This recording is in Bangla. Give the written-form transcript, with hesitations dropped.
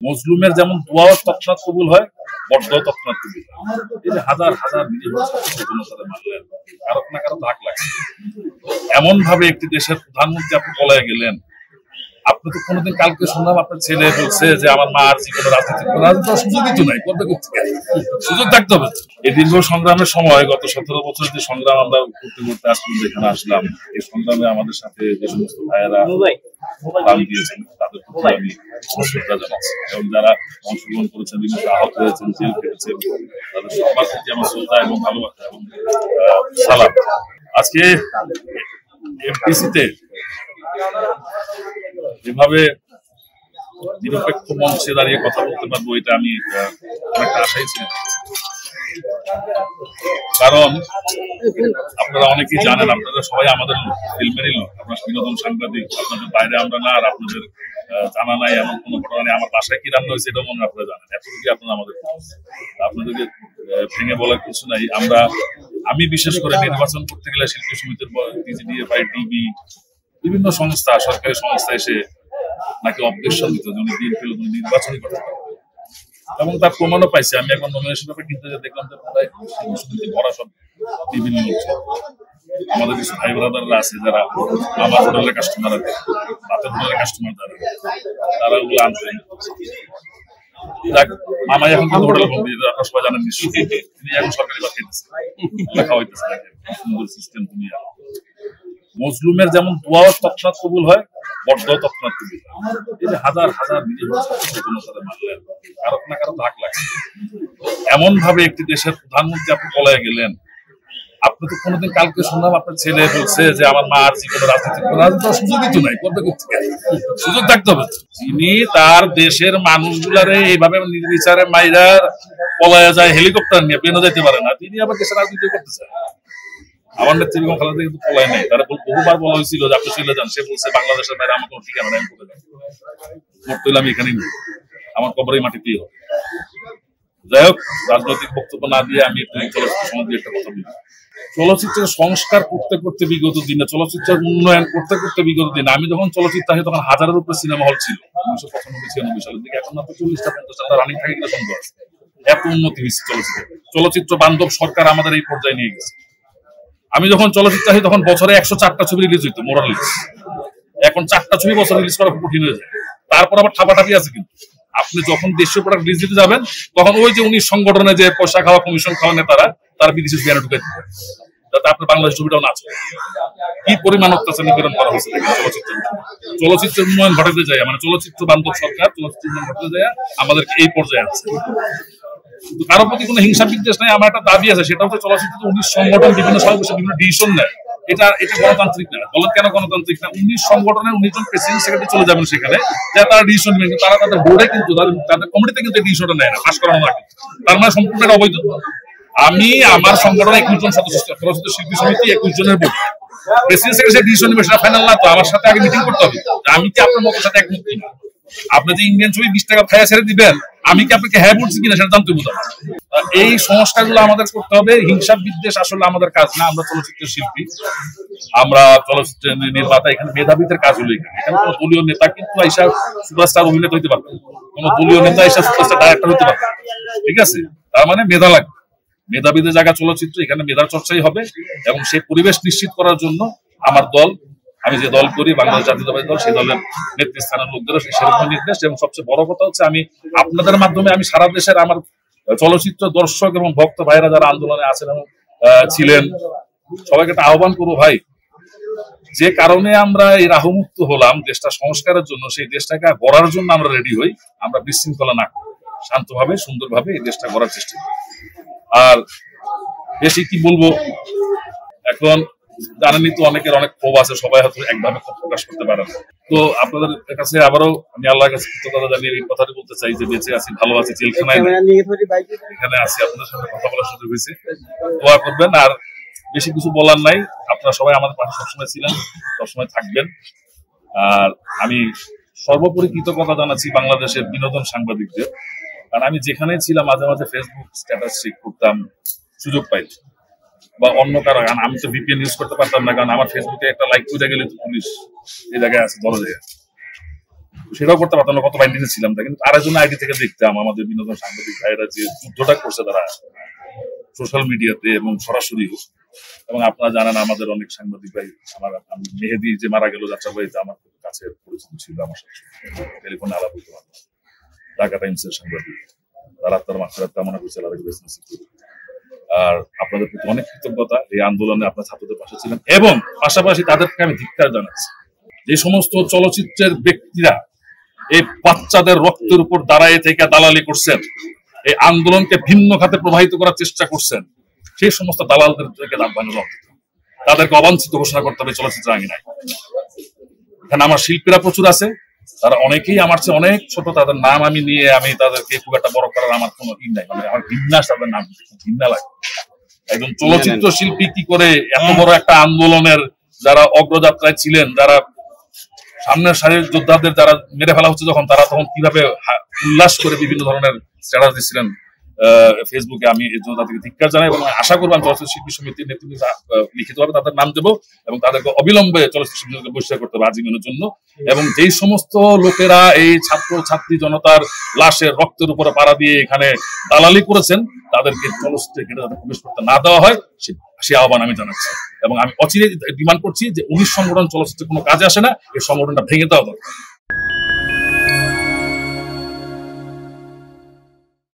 মজলুমের যেমন দোয়াও তৎক্ষণাৎ কবুল হয়, বড্ডও তৎক্ষণাৎ কবুল হয়। এই যে হাজার হাজার মানলেন, কারো না কারো ধাক লাগছে। এমন ভাবে একটি দেশের প্রধানমন্ত্রী আপনি পলায় গেলেন, আপনি তো কোনোদিন কালকে শুনলাম আপনার ছেলে বলছে যে আমার মা আর জীবনে রাজনীতি সুযোগই তো নাই, করবে কোথেকে? সুযোগ থাকতে হবে। এই দীর্ঘ সংগ্রামের সময় গত 17 বছর যে সংগ্রাম আমরা করতে করতে আজকে যেখানে আসলাম, এই সংগ্রামে আমাদের সাথে যে সমস্ত ভাইয়েরা প্রাণ দিয়েছেন তাদের প্রতি আমি শ্রদ্ধা জানাচ্ছি, এবং যারা অংশগ্রহণ করেছেন, বিভিন্ন আহত হয়েছেন, জেল খেটেছেন, তাদের সবার প্রতি আমার শ্রদ্ধা এবং ভালোবাসা এবং সালাম। আজকে এফডিসিতে যেভাবে নিরপেক্ষ মঞ্চে দাঁড়িয়ে কথা বলতে পারবো, এটা আমি অনেকটা আশাই ছিলাম। কারণ আপনারা অনেকেই জানেন, আপনারা সবাই আমাদের ফিল্মেরই লোক, আপনার বিনোদন সাংবাদিক, আপনাদের বাইরে আমরা না, আর আপনাদের জানা নাই এমন কোনো ঘটনা নেই। আমার বাসায় কি রান্না হয়েছে এটাও মনে আপনারা জানেন, এতটুকু আপনারা আমাদের আপনাদেরকে ভেঙে বলার কিছু নাই। আমি বিশেষ করে নির্বাচন করতে গেলে শিল্পী সমিতির টিজিডিএফআই, টিভি, বিভিন্ন সংস্থা, সরকারি সংস্থা এসে নাকি অবজেকশন দিত যে উনি বিএনপি লোক, উনি নির্বাচনই করতে পারেন, এবং তার প্রমাণও পাইছি। আমি এখন নমিনেশন পেপার কিনতে দেখলাম যে প্রায় সমিতি ভরা সব বিভিন্ন লোক। আমাদের কিছু ভাই ব্রাদাররা আছে যারা আমার হোটেলের কাস্টমার আছে, রাতের হোটেলের কাস্টমার, তারা ওগুলো আনতেন। মামাই এখন কিন্তু হোটেল বন্ধ, আপনার সবাই জানেন নিশ্চয়ই, তিনি এখন সরকারি বাসায় লেখা হইতেছে সুন্দর সিস্টেম। তুমি মজলুমের যেমন দোয়াও তৎক্ষণাৎ কবুল হয়, বড্ডও তৎক্ষণাৎ কবুল হয়। এই যে হাজার হাজার মানলেন, কারো না কারো ধাক লাগছে। এমন ভাবে একটি দেশের প্রধানমন্ত্রী আপনি পলায় গেলেন, আপনি তো কোনোদিন কালকে শুনলাম আপনার ছেলে বলছে যে আমার মা আর জীবনে রাজনীতি সুযোগই তো নাই, করবে কোথেকে? সুযোগ থাকতে হবে। তিনি তার দেশের মানুষগুলারে এইভাবে নির্বিচারে মাইরা পলায় যায়, হেলিকপ্টার নিয়ে প্লেনে যাইতে পারে না, তিনি আবার দেশের রাজনীতি করতে চান। আমার নেত্রী বেগম খালেদা কিন্তু পলায় নাই, তারা বহুবার বলা হয়েছিল যে আপনি চলে যান। সে বলছে বাংলাদেশের বাইরে আমার কোনো ঠিকানা নাই, আমি করে যাবো, মরতে হলে আমি এখানেই নেই, আমার কবরেই মাটিতেই হবে। যাই হোক, রাজনৈতিক বক্তব্য না দিয়ে আমি একটু চলচ্চিত্র সম্বন্ধে একটা কথা বলি। চলচ্চিত্রের সংস্কার করতে করতে বিগত দিনে, চলচ্চিত্রের উন্নয়ন করতে করতে বিগত দিনে, আমি যখন চলচ্চিত্র আসি তখন হাজারের উপরে সিনেমা হল ছিল 1995-96 সালের দিকে। এখন মাত্র 40টা-50টা রানিং থাকে কিনা সন্দেহ আছে। এত উন্নতি হয়েছে চলচ্চিত্র বান্ধব সরকার আমাদের এই পর্যায়ে নিয়ে গেছে। আমি যখন চলচ্চিত্র আসি তখন বছরে 104টা ছবি রিলিজ হইতো, মোরালিস। এখন 4টা ছবি বছর রিলিজ করা কঠিন হয়ে যায়। তারপর আবার ঠাপাঠাপি আছে। কিন্তু আপনি যখন দেশীয় প্রোডাক্ট রিলিজ দিতে যাবেন, তখন ওই যে 19 সংগঠনে যে পয়সা খাওয়া, কমিশন খাওয়া নেতারা, তারা বিদেশি ব্যানার ঢুকে দিবে যাতে আপনার বাংলাদেশ ছবিটাও না চলে। কি পরিমাণ অত্যাচার নিপীড়ন করা হয়েছে চলচ্চিত্রের উন্নয়ন ঘটাতে যায়, মানে চলচ্চিত্র বান্ধব সরকার চলচ্চিত্র উন্নয়ন ঘটাতে যায় আমাদেরকে এই পর্যায়ে আছে। কিন্তু কারো প্রতি কোনো হিংসা বিদ্বেষ নাই। আমার একটা দাবি আছে, সেটা হচ্ছে চলচ্চিত্র 19 সংগঠন বিভিন্ন সময় বসে বিভিন্ন ডিসিশন নেয়, এটা গণতান্ত্রিক না। বলেন কেন গণতান্ত্রিক না? 19 সংগঠনের 19 জন প্রেসিডেন্ট সেক্রেটারি চলে যাবেন সেখানে, যে তারা ডিসিশন নেবেন, কিন্তু তারা তাদের বোর্ডে কিন্তু তাদের কমিটিতে কিন্তু ডিসিশনটা নেয় না, পাস করানো না। তার মানে সম্পূর্ণ একটা অবৈধ। আমি আমার সংগঠনে 21 জন সদস্য, চলচ্চিত্র শিল্পী সমিতি 21 জনের বোর্ড, প্রেসিডেন্ট সেক্রেটারি ডিসিশন নেবে, সেটা ফাইনাল না তো আমার সাথে আগে মিটিং করতে হবে। আমি কি আপনার মতের সাথে একমত কিনা? আপনি যে ইন্ডিয়ান ছবি 20 টাকা খাইয়া ছেড়ে দিবেন, আমি কি আপনাকে হ্যাঁ বলছি কিনা সেটা জানতে বোঝা। এই সংস্কারগুলো আমাদের করতে হবে। হিংসা বিদ্বেষ আসলে আমাদের কাজ না। আমরা চলচ্চিত্রের শিল্পী, আমরা চলচ্চিত্র নির্মাতা, এখানে মেধাবীদের কাজ হলো। এখানে কোনো দলীয় নেতা কিন্তু আইসা সুপারস্টার অভিনেতা হইতে পারবে, কোনো দলীয় নেতা আইসা সুপারস্টার ডাইরেক্টর হইতে পারবে, ঠিক আছে? তার মানে মেধা লাগবে, মেধাবীদের জায়গা চলচ্চিত্র, এখানে মেধার চর্চাই হবে। এবং সেই পরিবেশ নিশ্চিত করার জন্য আমার দল, আমি যে দল করি বাংলাদেশ জাতীয়তাবাদী দল, সেই দলের নেতৃস্থানের লোকদেরও সেরকম নির্দেশ। এবং সবচেয়ে বড় কথা হচ্ছে, আমি আপনাদের মাধ্যমে আমি সারা দেশের আমার চলচ্চিত্র দর্শক এবং ভক্ত ভাইরা যারা আন্দোলনে আছেন এবং ছিলেন, সবাইকে একটা আহ্বান করবো, ভাই, যে কারণে আমরা এই রাহুমুক্ত হলাম দেশটা সংস্কারের জন্য, সেই দেশটাকে গড়ার জন্য আমরা রেডি হই। আমরা বিশৃঙ্খলা না করি, শান্তভাবে সুন্দরভাবে এই দেশটা গড়ার চেষ্টা করি। আর বেশি কি বলবো, এখন জানেনই তো অনেকের অনেক ক্ষোভ আছে, সবাই হয়তো একভাবে ক্ষোভ প্রকাশ করতে পারে না। তো আপনাদের কাছে আবারও আমি আল্লাহর কাছে কৃতজ্ঞতা জানিয়ে এই কথাটি বলতে চাই যে বেঁচে আছি, ভালো আছি, জেলখানায় এখানে আছি, আপনাদের সাথে কথা বলার সুযোগ হয়েছে। দোয়া করবেন। আর বেশি কিছু বলার নাই, আপনারা সবাই আমাদের পাশে সবসময় ছিলেন, সবসময় থাকবেন। আর আমি সর্বোপরি কৃতজ্ঞতা জানাচ্ছি বাংলাদেশের বিনোদন সাংবাদিকদের, কারণ আমি যেখানে ছিলাম মাঝে মাঝে ফেসবুক স্ট্যাটাস চেক করতাম, সুযোগ পাইছি, বা অন্য কারো, কারণ আমি তো ভিপিএন ইউজ করতে পারতাম না, কারণ আমার ফেসবুকে একটা লাইক করে গেলে তো পুলিশ এই জায়গায় আছে, বড় জায়গায়। সেটাও করতে পারতাম না, কত বাইন্ডিতে ছিলাম তা, কিন্তু আরেকজন আইডি থেকে দেখতাম আমাদের বিনোদন সাংবাদিক ভাইয়েরা যে যুদ্ধটা করছে তারা সোশ্যাল মিডিয়াতে এবং সরাসরি। এবং আপনারা জানেন আমাদের অনেক সাংবাদিক ভাই, আমার মেহেদি যে মারা গেল যাত্রাবাড়িতে আমার খুব কাছে পরিচিত ছিল, আমার সাথে টেলিফোনে আলাপ হইতে পারতাম, ঢাকা টাইমসের সাংবাদিক, তারা তার মাত্রা কামনা করছে। আর আপনাদের প্রতি অনেক কৃতজ্ঞতা, এই আন্দোলনে আপনার ছাত্রদের পাশে ছিলেন, এবং পাশাপাশি তাদেরকে আমি ধিক্কার জানাচ্ছি যে সমস্ত চলচ্চিত্রের ব্যক্তিরা এই বাচ্চাদের রক্তের উপর দাঁড়ায় থেকে দালালি করছেন, এই আন্দোলনকে ভিন্ন খাতে প্রবাহিত করার চেষ্টা করছেন, সেই সমস্ত দালালদের থেকে তাদেরকে অবাঞ্ছিত ঘোষণা করতে হবে চলচ্চিত্র আঙিনায়। এখানে আমার শিল্পীরা প্রচুর আছে, তারা অনেকেই আমার চেয়ে অনেক ছোট, তাদের নাম আমি নিয়ে আমি তাদেরকে খুব একটা বড় করার আমার কোনো ই নাই, মানে আমার ঘৃণা, তাদের নাম ঘৃণা লাগে। একজন চলচ্চিত্র শিল্পী কি করে এত বড় একটা আন্দোলনের যারা অগ্রযাত্রায় ছিলেন, যারা সামনের সারির যোদ্ধাদের যারা মেরে ফেলা হচ্ছে যখন, তারা তখন কিভাবে উল্লাস করে বিভিন্ন ধরনের স্ট্যাটাস দিচ্ছিলেন ফেসবুকে, আমি এর জন্য তাদেরকে ধিক্কার জানাই এবং আশা করবো আমি চলচ্চিত্র শিল্পী সমিতির নেতৃত্বে লিখিতভাবে তাদের নাম দেবো এবং তাদেরকে অবিলম্বে চলচ্চিত্র শিল্পীকে বহিষ্কার করতে হবে আজীবনের জন্য। এবং যেই সমস্ত লোকেরা এই ছাত্র ছাত্রী জনতার লাশের রক্তের উপরে পাড়া দিয়ে এখানে দালালি করেছেন, তাদেরকে চলচ্চিত্রে যাতে প্রবেশ করতে না দেওয়া হয় সে আহ্বান আমি জানাচ্ছি। এবং আমি অচিরে ডিমান্ড করছি যে 19 সংগঠন চলচ্চিত্রে কোনো কাজে আসে না, এই সংগঠনটা ভেঙে দেওয়া দরকার।